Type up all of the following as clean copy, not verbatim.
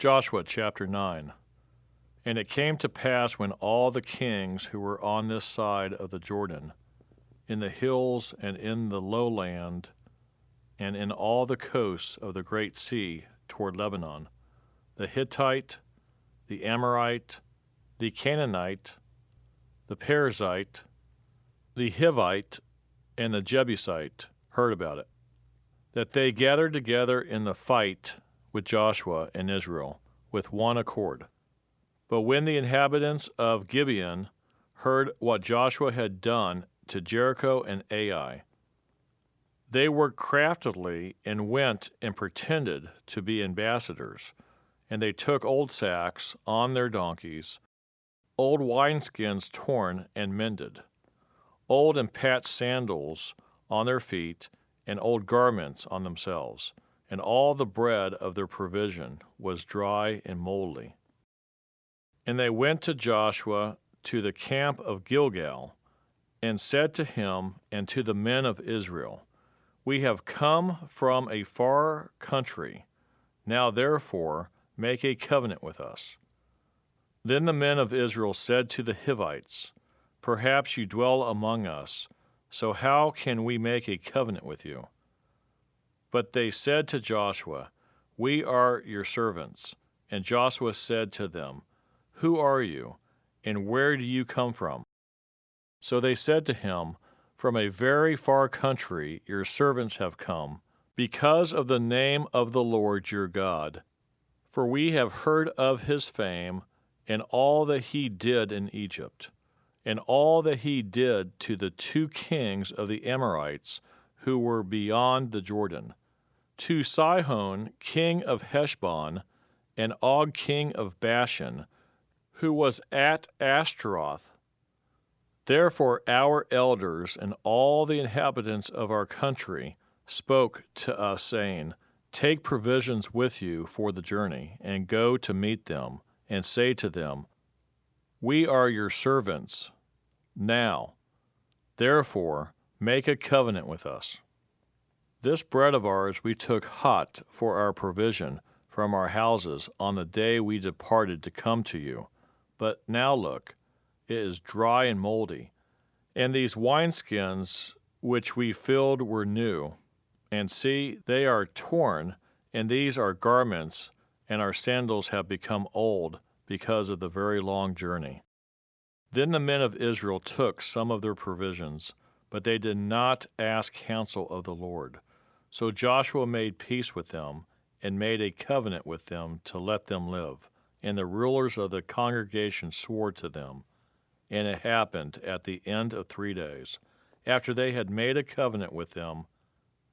Joshua chapter 9. And it came to pass when all the kings who were on this side of the Jordan, in the hills and in the lowland, and in all the coasts of the great sea toward Lebanon, the Hittite, the Amorite, the Canaanite, the Perizzite, the Hivite, and the Jebusite heard about it, that they gathered together in the fight with Joshua and Israel with one accord. But when the inhabitants of Gibeon heard what Joshua had done to Jericho and Ai, they worked craftily and went and pretended to be ambassadors, and they took old sacks on their donkeys, old wineskins torn and mended, old and patched sandals on their feet, and old garments on themselves, and all the bread of their provision was dry and moldy. And they went to Joshua to the camp of Gilgal, and said to him and to the men of Israel, We have come from a far country. Now therefore make a covenant with us. Then the men of Israel said to the Hivites, Perhaps you dwell among us, so how can we make a covenant with you? But they said to Joshua, We are your servants. And Joshua said to them, Who are you, and where do you come from? So they said to him, From a very far country your servants have come, because of the name of the Lord your God. For we have heard of his fame, and all that he did in Egypt, and all that he did to the 2 kings of the Amorites who were beyond the Jordan, to Sihon king of Heshbon, and Og king of Bashan, who was at Ashtaroth. Therefore our elders and all the inhabitants of our country spoke to us, saying, Take provisions with you for the journey, and go to meet them, and say to them, We are your servants. Now, therefore, make a covenant with us. This bread of ours we took hot for our provision from our houses on the day we departed to come to you. But now look, it is dry and moldy. And these wineskins which we filled were new. And see, they are torn, and these are garments, and our sandals have become old because of the very long journey. Then the men of Israel took some of their provisions, but they did not ask counsel of the Lord. So Joshua made peace with them, and made a covenant with them to let them live. And the rulers of the congregation swore to them. And it happened at the end of 3 days, after they had made a covenant with them,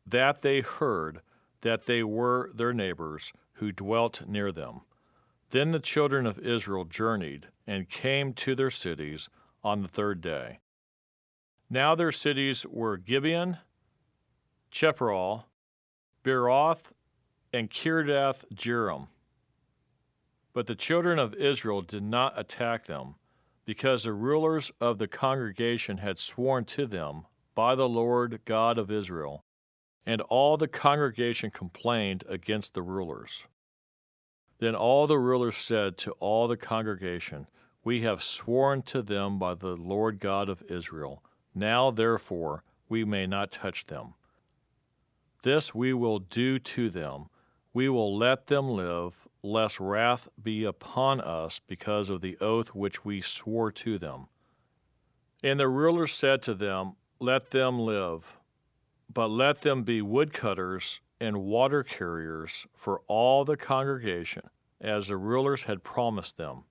that they heard that they were their neighbors who dwelt near them. Then the children of Israel journeyed and came to their cities on the 3rd day. Now their cities were Gibeon, Chephral, Beeroth, and Kirjath Jearim. But the children of Israel did not attack them, because the rulers of the congregation had sworn to them by the Lord God of Israel, and all the congregation complained against the rulers. Then all the rulers said to all the congregation, We have sworn to them by the Lord God of Israel. Now therefore we may not touch them. This we will do to them. We will let them live, lest wrath be upon us because of the oath which we swore to them. And the rulers said to them, Let them live, but let them be woodcutters and water carriers for all the congregation, as the rulers had promised them.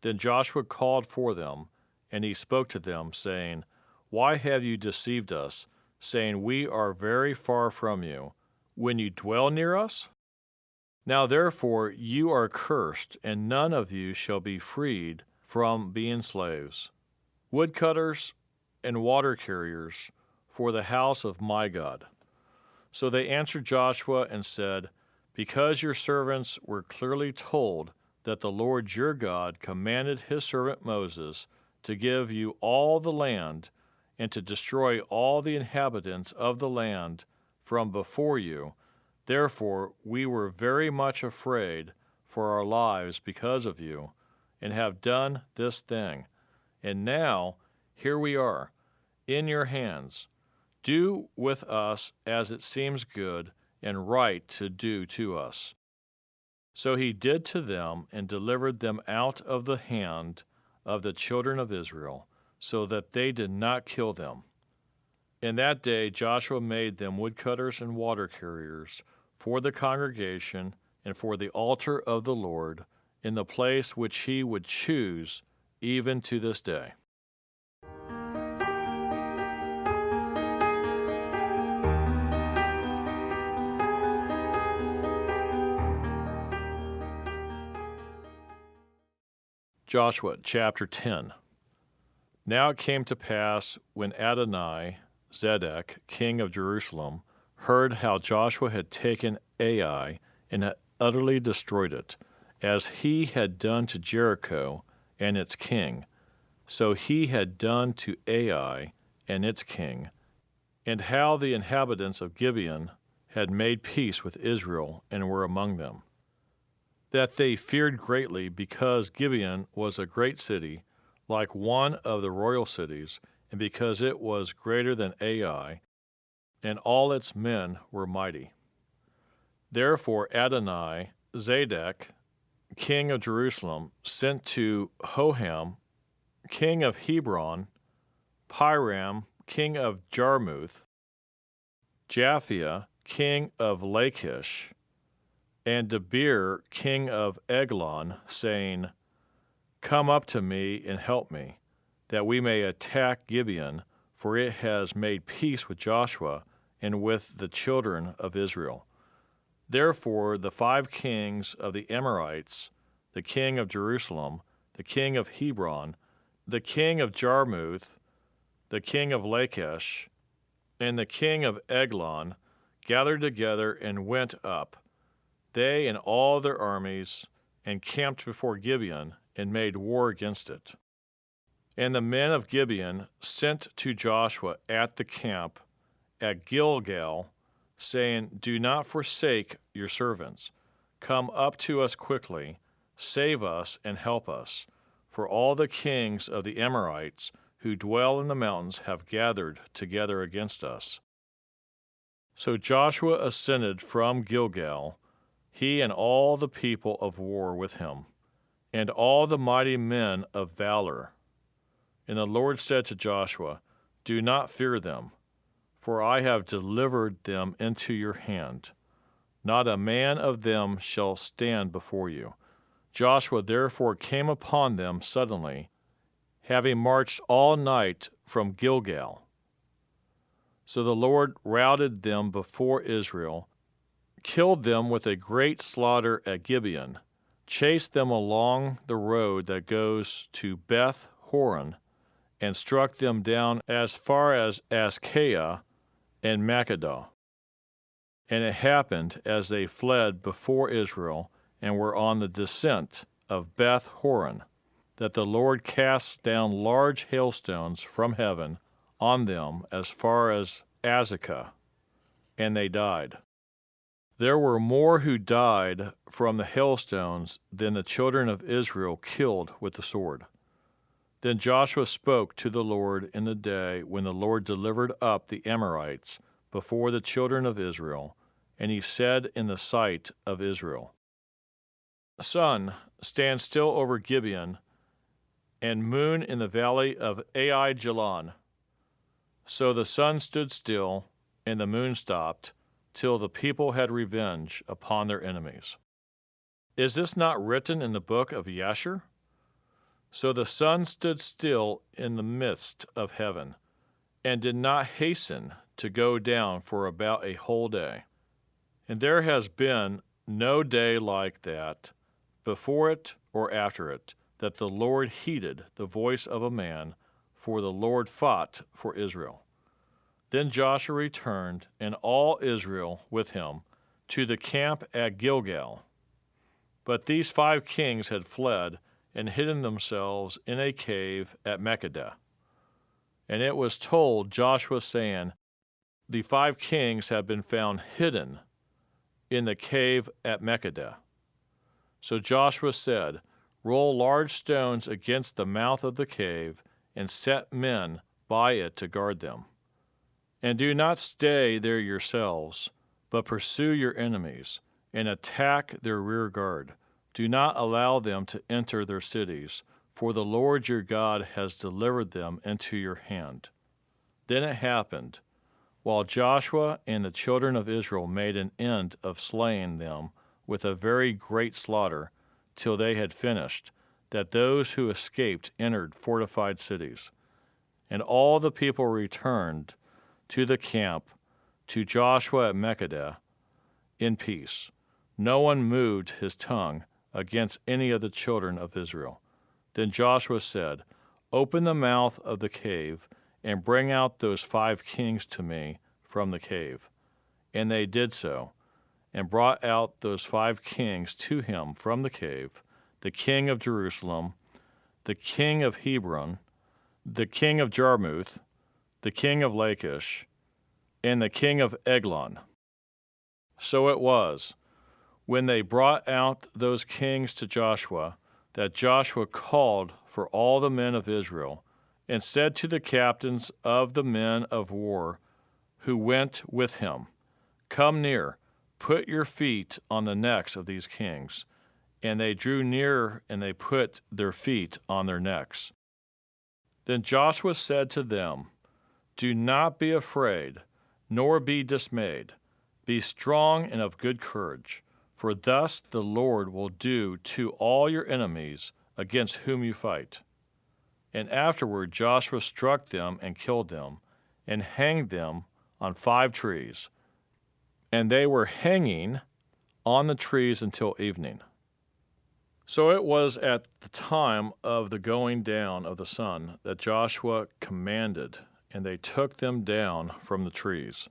Then Joshua called for them, and he spoke to them, saying, Why have you deceived us, saying, We are very far from you, when you dwell near us? Now therefore you are cursed, and none of you shall be freed from being slaves, woodcutters and water carriers for the house of my God. So they answered Joshua and said, Because your servants were clearly told that the Lord your God commanded his servant Moses to give you all the land and to destroy all the inhabitants of the land from before you, therefore we were very much afraid for our lives because of you, and have done this thing. And now, here we are, in your hands. Do with us as it seems good and right to do to us. So he did to them and delivered them out of the hand of the children of Israel, so that they did not kill them. In that day Joshua made them woodcutters and water carriers for the congregation and for the altar of the Lord in the place which he would choose, even to this day. Joshua chapter 10. Now it came to pass when Adoni-Zedek, king of Jerusalem, heard how Joshua had taken Ai and had utterly destroyed it, as he had done to Jericho and its king, so he had done to Ai and its king, and how the inhabitants of Gibeon had made peace with Israel and were among them, that they feared greatly, because Gibeon was a great city, like one of the royal cities, and because it was greater than Ai, and all its men were mighty. Therefore Adoni-Zedek, king of Jerusalem, sent to Hoham, king of Hebron, Piram, king of Jarmuth, Japhia, king of Lachish, and Debir, king of Eglon, saying, Come up to me and help me, that we may attack Gibeon, for it has made peace with Joshua and with the children of Israel. Therefore the 5 kings of the Amorites, the king of Jerusalem, the king of Hebron, the king of Jarmuth, the king of Lachish, and the king of Eglon, gathered together and went up, they and all their armies, and camped before Gibeon, and made war against it. And the men of Gibeon sent to Joshua at the camp at Gilgal, saying, Do not forsake your servants. Come up to us quickly, save us and help us, for all the kings of the Amorites who dwell in the mountains have gathered together against us. So Joshua ascended from Gilgal, he and all the people of war with him, and all the mighty men of valor. And the Lord said to Joshua, Do not fear them, for I have delivered them into your hand. Not a man of them shall stand before you. Joshua therefore came upon them suddenly, having marched all night from Gilgal. So the Lord routed them before Israel, killed them with a great slaughter at Gibeon, chased them along the road that goes to Beth Horon, and struck them down as far as Askea and Makkedah. And it happened, as they fled before Israel and were on the descent of Beth Horon, that the Lord cast down large hailstones from heaven on them as far as Azekah, and they died. There were more who died from the hailstones than the children of Israel killed with the sword. Then Joshua spoke to the Lord in the day when the Lord delivered up the Amorites before the children of Israel, and he said in the sight of Israel, Sun, stand still over Gibeon, and moon in the valley of Aijalon. So the sun stood still, and the moon stopped, till the people had revenge upon their enemies. Is this not written in the book of Yashar? So the sun stood still in the midst of heaven, and did not hasten to go down for about a whole day. And there has been no day like that, before it or after it, that the Lord heeded the voice of a man, for the Lord fought for Israel. Then Joshua returned, and all Israel with him, to the camp at Gilgal. But these 5 kings had fled and hidden themselves in a cave at Makkedah. And it was told Joshua, saying, The 5 kings have been found hidden in the cave at Makkedah. So Joshua said, Roll large stones against the mouth of the cave, and set men by it to guard them. And do not stay there yourselves, but pursue your enemies, and attack their rear guard. Do not allow them to enter their cities, for the Lord your God has delivered them into your hand. Then it happened, while Joshua and the children of Israel made an end of slaying them with a very great slaughter, till they had finished, that those who escaped entered fortified cities. And all the people returned to the camp to Joshua at Makkedah in peace. No one moved his tongue against any of the children of Israel. Then Joshua said, Open the mouth of the cave, and bring out those 5 kings to me from the cave. And they did so, and brought out those 5 kings to him from the cave, the king of Jerusalem, the king of Hebron, the king of Jarmuth, the king of Lachish, and the king of Eglon. So it was, when they brought out those kings to Joshua, that Joshua called for all the men of Israel, and said to the captains of the men of war who went with him, Come near, put your feet on the necks of these kings. And they drew near, and they put their feet on their necks. Then Joshua said to them, Do not be afraid, nor be dismayed. Be strong and of good courage, for thus the Lord will do to all your enemies against whom you fight. And afterward Joshua struck them and killed them, and hanged them on 5 trees. And they were hanging on the trees until evening. So it was at the time of the going down of the sun that Joshua commanded, and they took them down from the trees,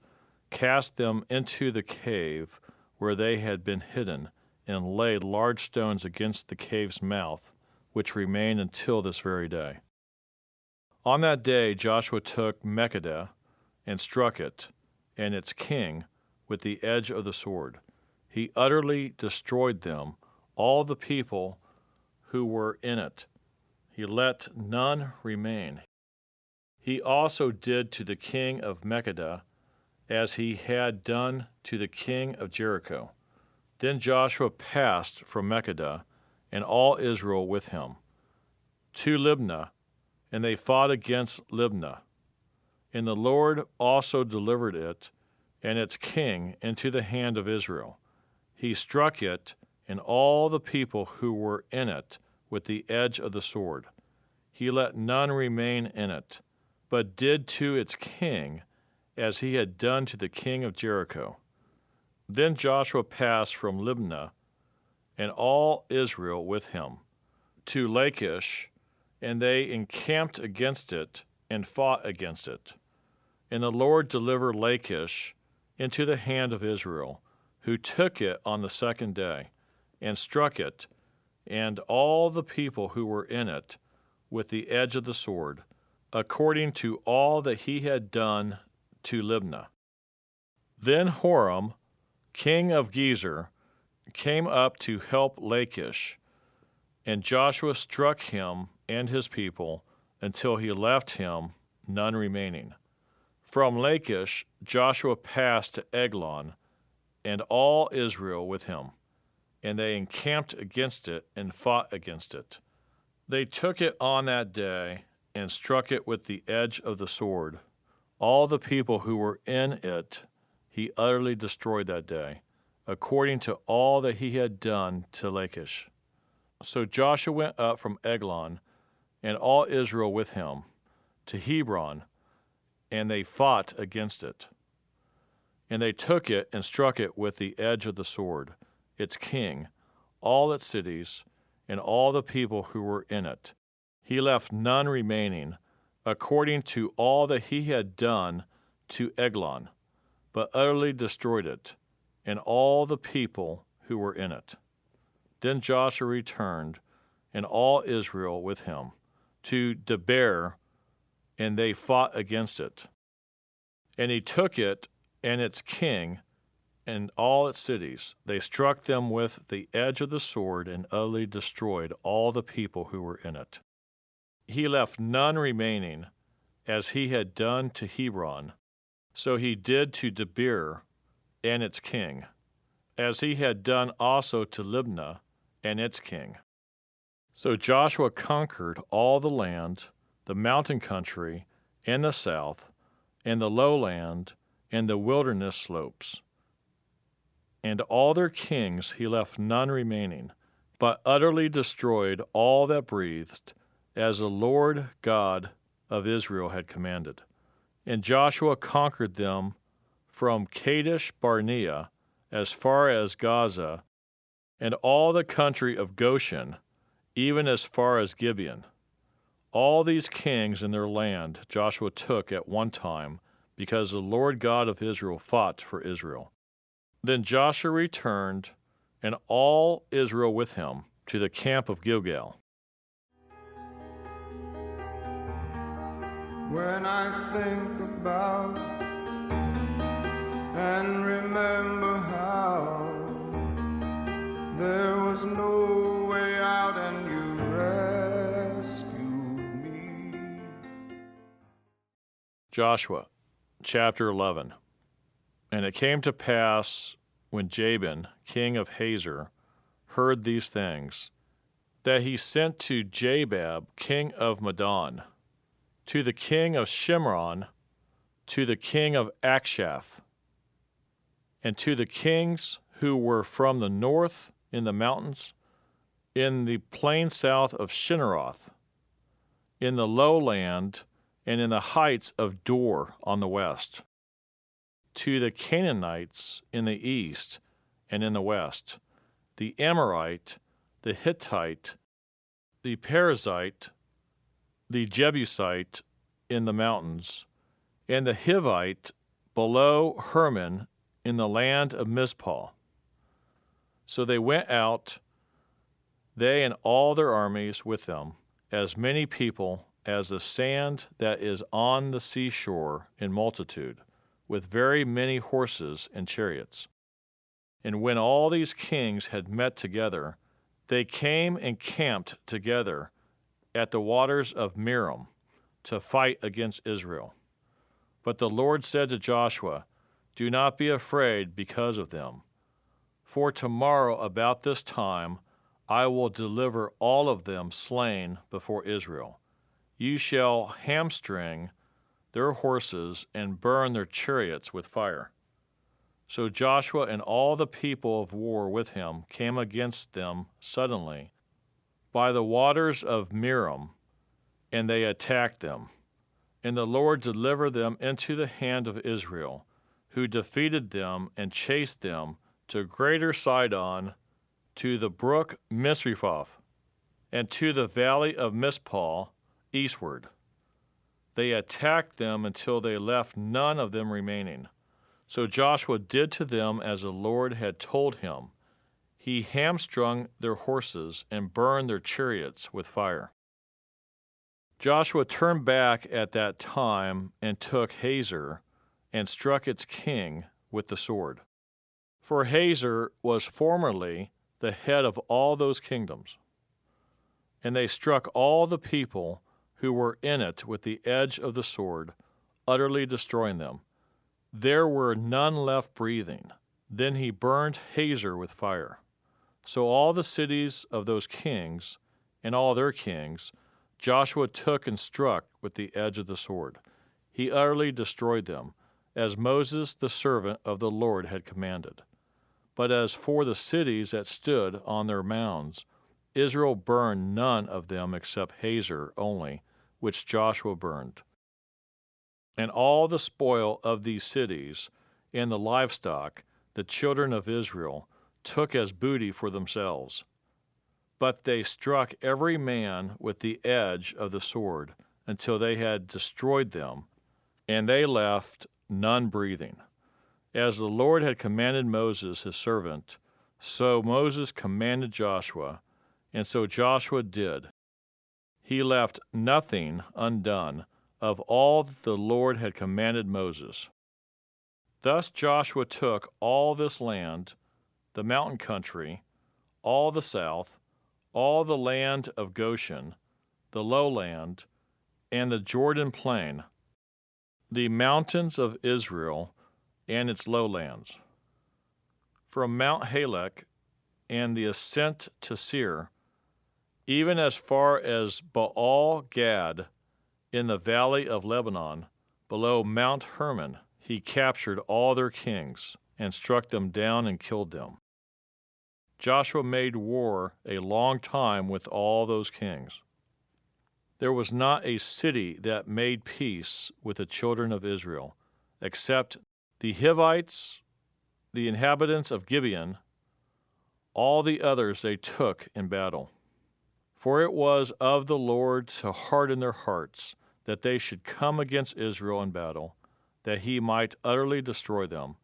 cast them into the cave where they had been hidden, and laid large stones against the cave's mouth, which remain until this very day. On that day Joshua took Makkedah and struck it, and its king, with the edge of the sword. He utterly destroyed them, all the people who were in it. He let none remain. He also did to the king of Makkedah as he had done to the king of Jericho. Then Joshua passed from Makkedah, and all Israel with him, to Libnah, and they fought against Libnah. And the Lord also delivered it and its king into the hand of Israel. He struck it and all the people who were in it with the edge of the sword. He let none remain in it, but did to its king as he had done to the king of Jericho. Then Joshua passed from Libnah, and all Israel with him, to Lachish, and they encamped against it and fought against it. And the Lord delivered Lachish into the hand of Israel, who took it on the 2nd day, and struck it, and all the people who were in it, with the edge of the sword, according to all that he had done to Libnah. Then Horam, king of Gezer, came up to help Lachish, and Joshua struck him and his people until he left him none remaining. From Lachish Joshua passed to Eglon, and all Israel with him, and they encamped against it and fought against it. They took it on that day and struck it with the edge of the sword. All the people who were in it he utterly destroyed that day, according to all that he had done to Lachish. So Joshua went up from Eglon, and all Israel with him, to Hebron, and they fought against it. And they took it and struck it with the edge of the sword, its king, all its cities, and all the people who were in it. He left none remaining, according to all that he had done to Eglon, but utterly destroyed it, and all the people who were in it. Then Joshua returned, and all Israel with him, to Debir, and they fought against it. And he took it and its king, and all its cities. They struck them with the edge of the sword and utterly destroyed all the people who were in it. He left none remaining, as he had done to Hebron. So he did to Debir and its king, as he had done also to Libnah and its king. So Joshua conquered all the land, the mountain country, and the south, and the lowland, and the wilderness slopes. And all their kings he left none remaining, but utterly destroyed all that breathed, as the Lord God of Israel had commanded. And Joshua conquered them from Kadesh Barnea as far as Gaza, and all the country of Goshen, even as far as Gibeon. All these kings and their land Joshua took at one time, because the Lord God of Israel fought for Israel. Then Joshua returned, and all Israel with him, to the camp of Gilgal. When I think about and remember how there was no way out and you rescued me. Joshua chapter 11. And it came to pass, when Jabin, king of Hazor, heard these things, that he sent to Jabab, king of Madon, to the king of Shimron, to the king of Akshaph, and to the kings who were from the north in the mountains, in the plain south of Shinneroth, in the lowland, and in the heights of Dor on the west, to the Canaanites in the east and in the west, the Amorite, the Hittite, the Perizzite, the Jebusite in the mountains, and the Hivite below Hermon in the land of Mizpah. So they went out, they and all their armies with them, as many people as the sand that is on the seashore in multitude, with very many horses and chariots. And when all these kings had met together, they came and camped together at the waters of Merom to fight against Israel. But the Lord said to Joshua, "Do not be afraid because of them, for tomorrow about this time I will deliver all of them slain before Israel. You shall hamstring their horses and burn their chariots with fire." So Joshua and all the people of war with him came against them suddenly by the waters of Merom, and they attacked them. And the Lord delivered them into the hand of Israel, who defeated them and chased them to Greater Sidon, to the brook Misrephoth, and to the valley of Mizpah eastward. They attacked them until they left none of them remaining. So Joshua did to them as the Lord had told him. He hamstrung their horses and burned their chariots with fire. Joshua turned back at that time and took Hazor and struck its king with the sword. For Hazor was formerly the head of all those kingdoms. And they struck all the people who were in it with the edge of the sword, utterly destroying them. There were none left breathing. Then he burned Hazor with fire. So all the cities of those kings and all their kings Joshua took and struck with the edge of the sword. He utterly destroyed them, as Moses the servant of the Lord had commanded. But as for the cities that stood on their mounds, Israel burned none of them except Hazor only, which Joshua burned. And all the spoil of these cities and the livestock the children of Israel took as booty for themselves. But they struck every man with the edge of the sword until they had destroyed them, and they left none breathing. As the Lord had commanded Moses his servant, so Moses commanded Joshua, and so Joshua did. He left nothing undone of all that the Lord had commanded Moses. Thus Joshua took all this land, the mountain country, all the south, all the land of Goshen, the lowland, and the Jordan plain, the mountains of Israel and its lowlands, from Mount Halak and the ascent to Seir, even as far as Baal Gad in the valley of Lebanon, below Mount Hermon. He captured all their kings and struck them down and killed them. Joshua made war a long time with all those kings. There was not a city that made peace with the children of Israel, except the Hivites, the inhabitants of Gibeon. All the others they took in battle. For it was of the Lord to harden their hearts, that they should come against Israel in battle, that he might utterly destroy them,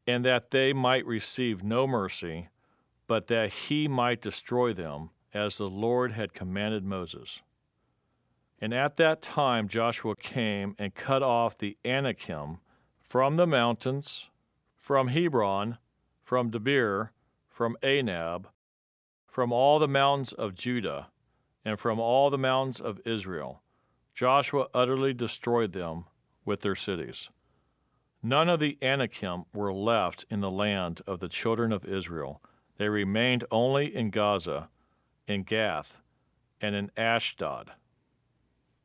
and that they might receive no mercy, but that he might destroy them, as the Lord had commanded Moses. And at that time Joshua came and cut off the Anakim from the mountains, from Hebron, from Debir, from Anab, from all the mountains of Judah, and from all the mountains of Israel. Joshua utterly destroyed them with their cities. None of the Anakim were left in the land of the children of Israel. They remained only in Gaza, in Gath, and in Ashdod.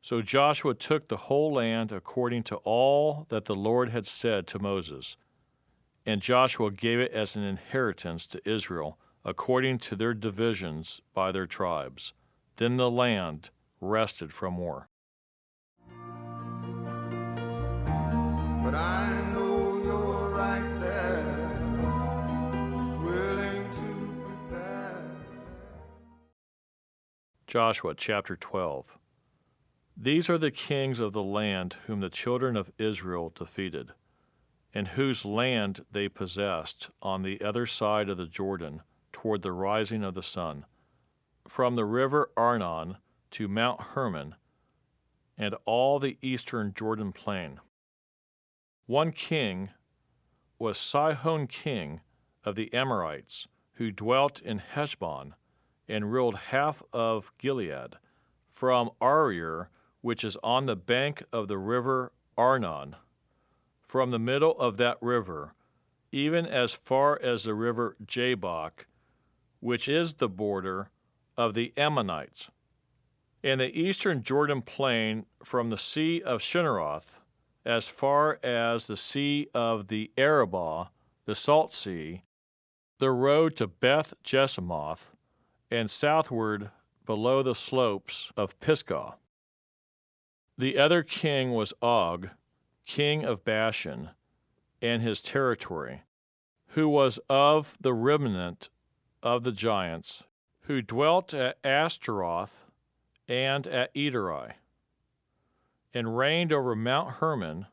So Joshua took the whole land according to all that the Lord had said to Moses, and Joshua gave it as an inheritance to Israel according to their divisions by their tribes. Then the land rested from war. But I know you're right there, willing to prepare. Joshua chapter 12. These are the kings of the land whom the children of Israel defeated, and whose land they possessed on the other side of the Jordan toward the rising of the sun, from the river Arnon to Mount Hermon, and all the eastern Jordan plain. One king was Sihon king of the Amorites, who dwelt in Heshbon, and ruled half of Gilead, from Aroer, which is on the bank of the river Arnon, from the middle of that river, even as far as the river Jabbok, which is the border of the Ammonites, and the eastern Jordan plain from the sea of Shinneroth, as far as the sea of the Arabah, the Salt Sea, the road to Beth Jesimoth, and southward below the slopes of Pisgah. The other king was Og, king of Bashan, and his territory, who was of the remnant of the giants, who dwelt at Ashtaroth and at Edrei, and reigned over Mount Hermon,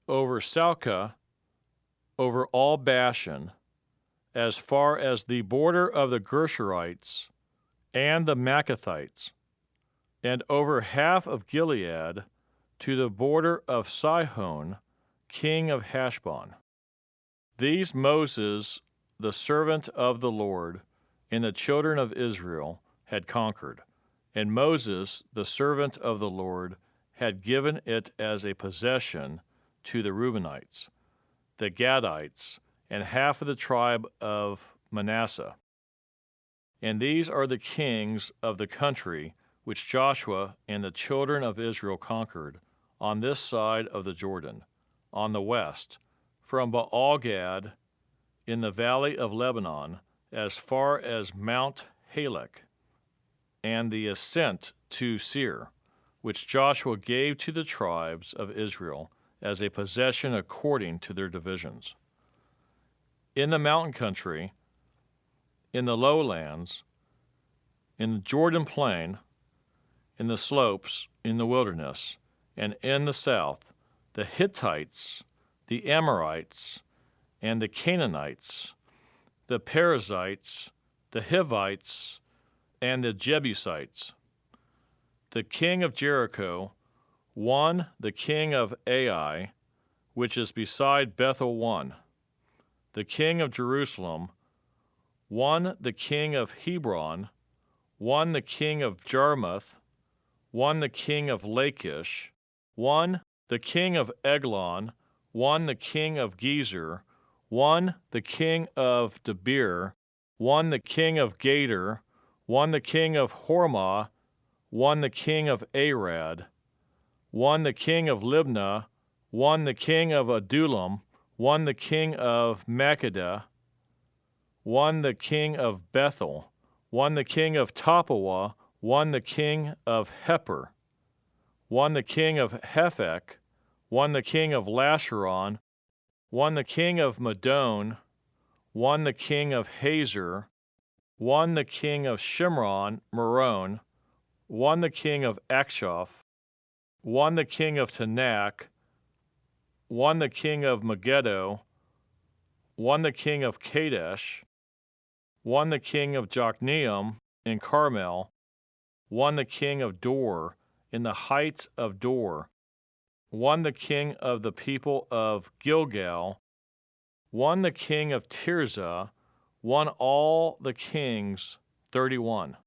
over Salcah, over all Bashan, as far as the border of the Gershurites and the Maccathites, and over half of Gilead to the border of Sihon, king of Heshbon. These Moses, the servant of the Lord, and the children of Israel had conquered, and Moses, the servant of the Lord, had given it as a possession to the Reubenites, the Gadites, and half of the tribe of Manasseh. And these are the kings of the country which Joshua and the children of Israel conquered on this side of the Jordan, on the west, from Baal-Gad in the valley of Lebanon, as far as Mount Halak, and the ascent to Seir, which Joshua gave to the tribes of Israel as a possession according to their divisions. In the mountain country, in the lowlands, in the Jordan plain, in the slopes, in the wilderness, and in the south, the Hittites, the Amorites, and the Canaanites, the Perizzites, the Hivites, and the Jebusites. The king of Jericho, one the king of Ai, which is beside Bethel 1, the king of Jerusalem, 1 the king of Hebron, 1 the king of Jarmuth, 1 the king of Lachish, 1 the king of Eglon, 1 the king of Gezer, 1 the king of Debir, 1 the king of Gader, 1 the king of Hormah, 1 the king of Arad, 1 the king of Libnah, 1 the king of Adullam, 1 the king of Makkedah, 1 the king of Bethel, 1 the king of Tappuah, 1 the king of Hepher, 1 the king of Hephek, 1 the king of Lasharon, 1 the king of Madon, 1 the king of Hazor, 1 the king of Shimron, Meron, 1 the king of Akshaph, 1 the king of Tanakh, 1 the king of Megiddo, 1 the king of Kadesh, 1 the king of Jokneam in Carmel, 1 the king of Dor in the heights of Dor, 1 the king of the people of Gilgal, 1 the king of Tirzah, 1 all the kings, 31.